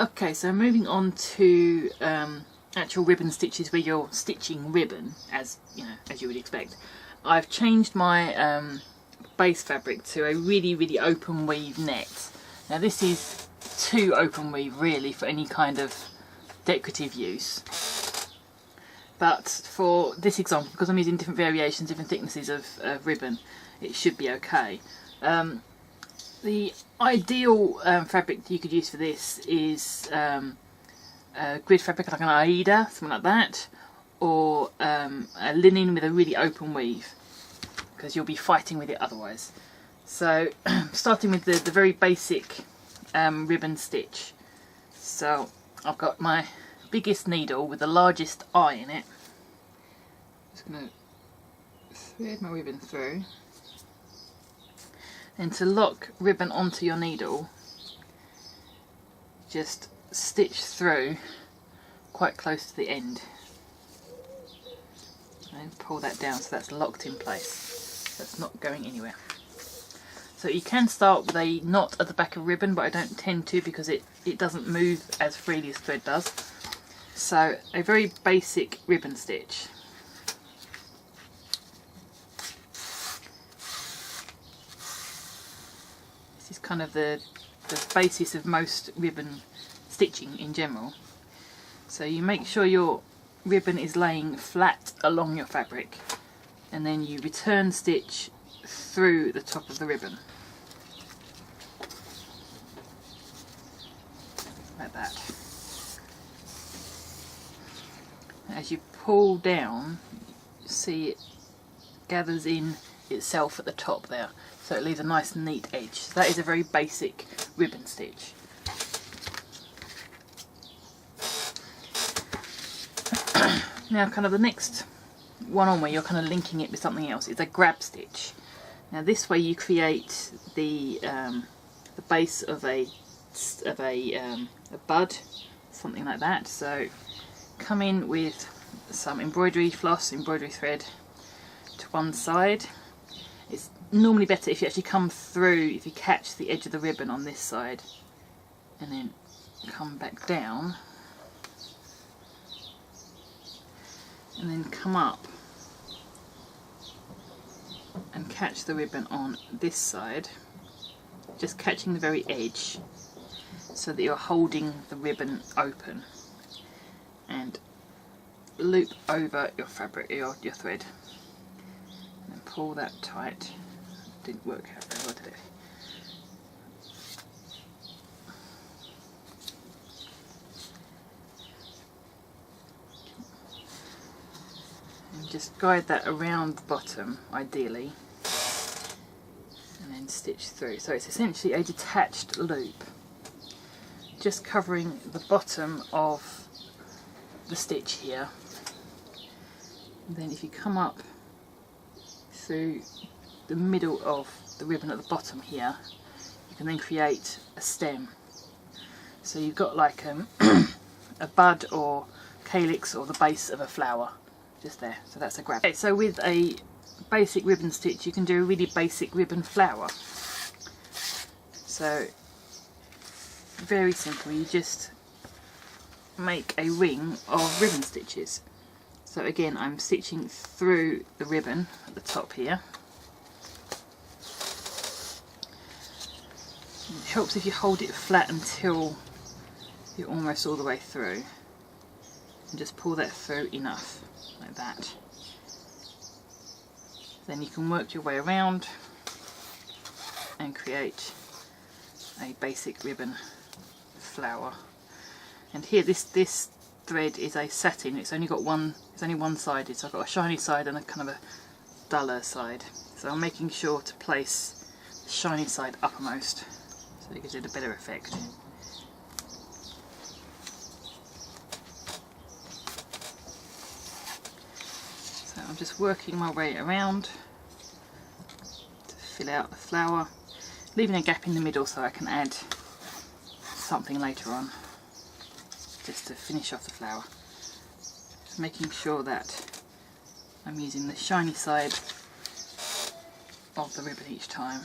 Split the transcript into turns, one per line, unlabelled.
Okay, so moving on to actual ribbon stitches where you're stitching ribbon, as you know, as you would expect. I've changed my base fabric to a really open weave net. Now this is too open weave really for any kind of decorative use, but for this example, because I'm using different variations, different thicknesses of ribbon, it should be okay. The ideal fabric that you could use for this is grid fabric, like an Aida, something like that, or a linen with a really open weave, because you'll be fighting with it otherwise. So starting with the very basic ribbon stitch. So I've got my biggest needle with the largest eye in it. Just going to thread my ribbon through. And to lock ribbon onto your needle, just stitch through quite close to the end and pull that down so that's locked in place. That's not going anywhere. So you can start with a knot at the back of ribbon, but I don't tend to because it doesn't move as freely as thread does. So a very basic ribbon stitch. This is kind of the basis of most ribbon stitching in general. So you make sure your ribbon is laying flat along your fabric, and then you return stitch through the top of the ribbon like that. As you pull down, you see it gathers in itself at the top there, so it leaves a nice neat edge. So that is a very basic ribbon stitch. Now kind of the next one on where you're kind of linking it with something else is a grab stitch. Now this way you create the base of a bud, something like that. So come in with some embroidery floss, embroidery thread to one side. It's normally better if you actually come through, if you catch the edge of the ribbon on this side and then come back down and then come up and catch the ribbon on this side, just catching the very edge so that you're holding the ribbon open, and loop over your fabric, your thread, and then pull that tight. Didn't work out very well, did it? And just guide that around the bottom, ideally, and then stitch through. So it's essentially a detached loop, just covering the bottom of the stitch here. And then if you come up through the middle of the ribbon at the bottom here, you can then create a stem. So you've got like a bud or calyx or the base of a flower just there. So that's a grab. Okay, so with a basic ribbon stitch you can do a really basic ribbon flower. So very simple, you just make a ring of ribbon stitches. So again, I'm stitching through the ribbon at the top here. It helps if you hold it flat until you're almost all the way through, and just pull that through enough, like that. Then you can work your way around and create a basic ribbon flower. And here this thread is a satin. It's only one-sided, so I've got a shiny side and a kind of a duller side. So I'm making sure to place the shiny side uppermost, so it gives it a better effect. So I'm just working my way around to fill out the flower, leaving a gap in the middle so I can add something later on, just to finish off the flower. Just making sure that I'm using the shiny side of the ribbon each time.